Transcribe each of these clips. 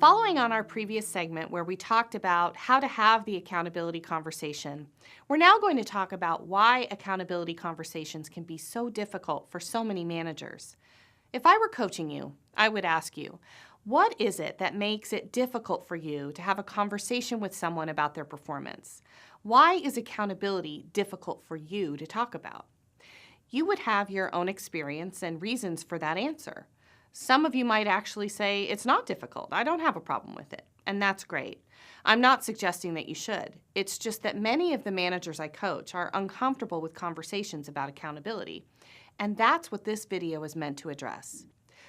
Following on our previous segment where we talked about how to have the accountability conversation, we're now going to talk about why accountability conversations can be so difficult for so many managers. If I were coaching you, I would ask you, what is it that makes it difficult for you to have a conversation with someone about their performance? Why is accountability difficult for you to talk about? You would have your own experience and reasons for that answer. Some of you might actually say, it's not difficult. I don't have a problem with it. And that's great. I'm not suggesting that you should. It's just that many of the managers I coach are uncomfortable with conversations about accountability. And that's what this video is meant to address.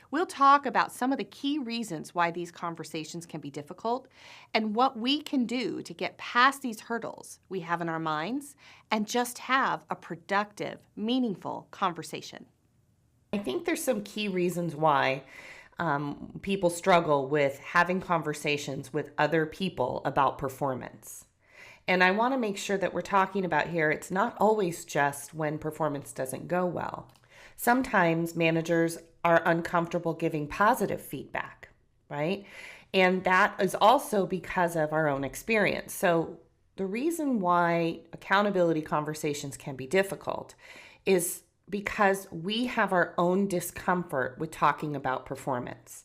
We'll talk about some of the key reasons why these conversations can be difficult and what we can do to get past these hurdles we have in our minds and just have a productive, meaningful conversation. I think there's some key reasons why people struggle with having conversations with other people about performance. And I want to make sure that we're talking about here, it's not always just when performance doesn't go well. Sometimes managers are uncomfortable giving positive feedback, right? And that is also because of our own experience. So the reason why accountability conversations can be difficult is because we have our own discomfort with talking about performance.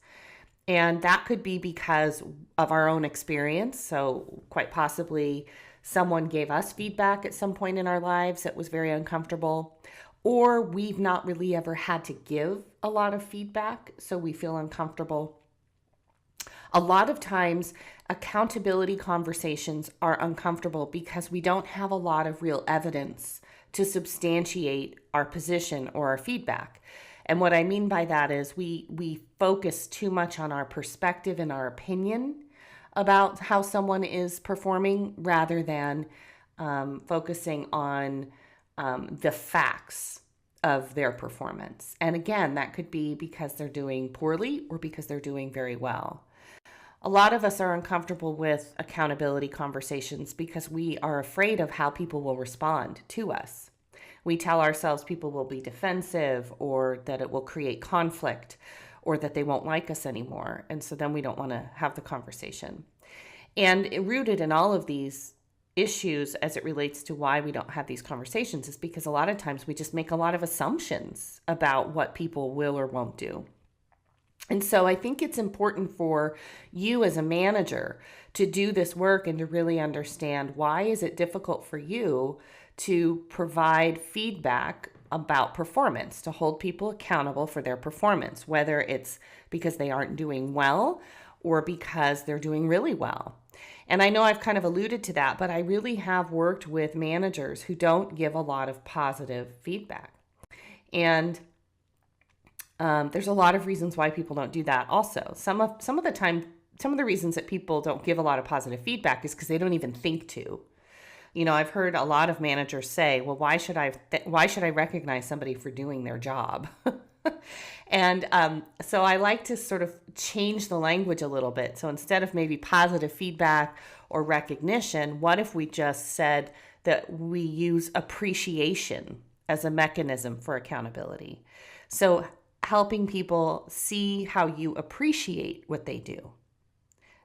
And that could be because of our own experience. So quite possibly someone gave us feedback at some point in our lives that was very uncomfortable, or we've not really ever had to give a lot of feedback, so we feel uncomfortable. A lot of times, accountability conversations are uncomfortable because we don't have a lot of real evidence to substantiate our position or our feedback. And what I mean by that is we focus too much on our perspective and our opinion about how someone is performing rather than focusing on the facts of their performance. And again, that could be because they're doing poorly or because they're doing very well. A lot of us are uncomfortable with accountability conversations because we are afraid of how people will respond to us. We tell ourselves people will be defensive or that it will create conflict or that they won't like us anymore. And so then we don't want to have the conversation. And rooted in all of these issues as it relates to why we don't have these conversations is because a lot of times we just make a lot of assumptions about what people will or won't do. And so I think it's important for you as a manager to do this work and to really understand why is it difficult for you to provide feedback about performance, to hold people accountable for their performance, whether it's because they aren't doing well or because they're doing really well. And I know I've kind of alluded to that, but I really have worked with managers who don't give a lot of positive feedback. And there's a lot of reasons why people don't do that also. Some of the reasons that people don't give a lot of positive feedback is because they don't even think to. You know, I've heard a lot of managers say, well, why should I recognize somebody for doing their job? And so I like to sort of change the language a little bit. So instead of maybe positive feedback or recognition, what if we just said that we use appreciation as a mechanism for accountability? So helping people see how you appreciate what they do.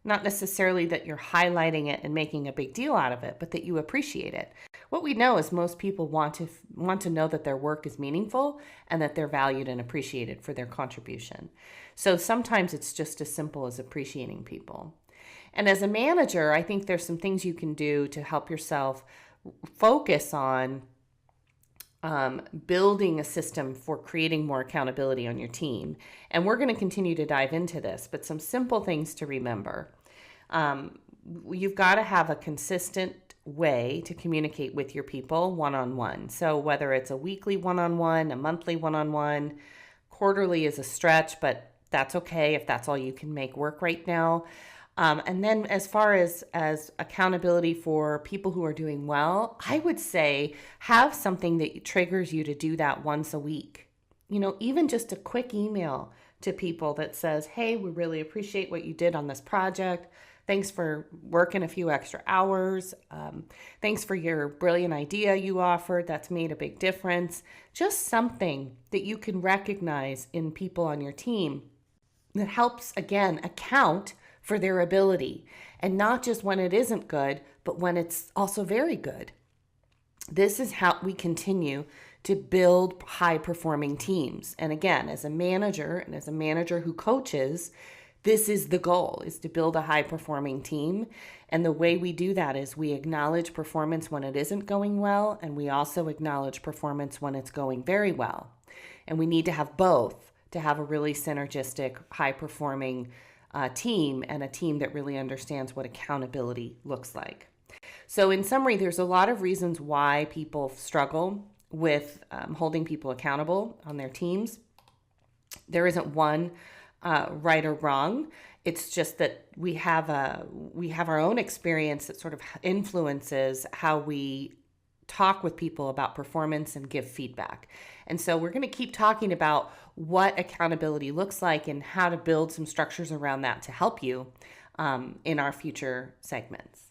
Not necessarily that you're highlighting it and making a big deal out of it, but that you appreciate it. What we know is most people want to know that their work is meaningful and that they're valued and appreciated for their contribution. So sometimes it's just as simple as appreciating people. And as a manager, I think there's some things you can do to help yourself focus on building a system for creating more accountability on your team. And we're going to continue to dive into this, but some simple things to remember. You've got to have a consistent way to communicate with your people one-on-one. So whether it's a weekly one-on-one, a monthly one-on-one, quarterly is a stretch, but that's okay if that's all you can make work right now. And then as far as accountability for people who are doing well, I would say have something that triggers you to do that once a week. You know, even just a quick email to people that says, hey, we really appreciate what you did on this project. Thanks for working a few extra hours. Thanks for your brilliant idea you offered. That's made a big difference. Just something that you can recognize in people on your team that helps, again, account for their ability, and not just when it isn't good, but when it's also very good. This is how we continue to build high performing teams. And again, as a manager and as a manager who coaches, this is the goal, is to build a high performing team. And the way we do that is we acknowledge performance when it isn't going well, and we also acknowledge performance when it's going very well. And we need to have both to have a really synergistic, high performing team, and a team that really understands what accountability looks like. So in summary, there's a lot of reasons why people struggle with holding people accountable on their teams. There isn't one right or wrong. It's just that we have our own experience that sort of influences how we talk with people about performance and give feedback. And so we're going to keep talking about what accountability looks like and how to build some structures around that to help you in our future segments.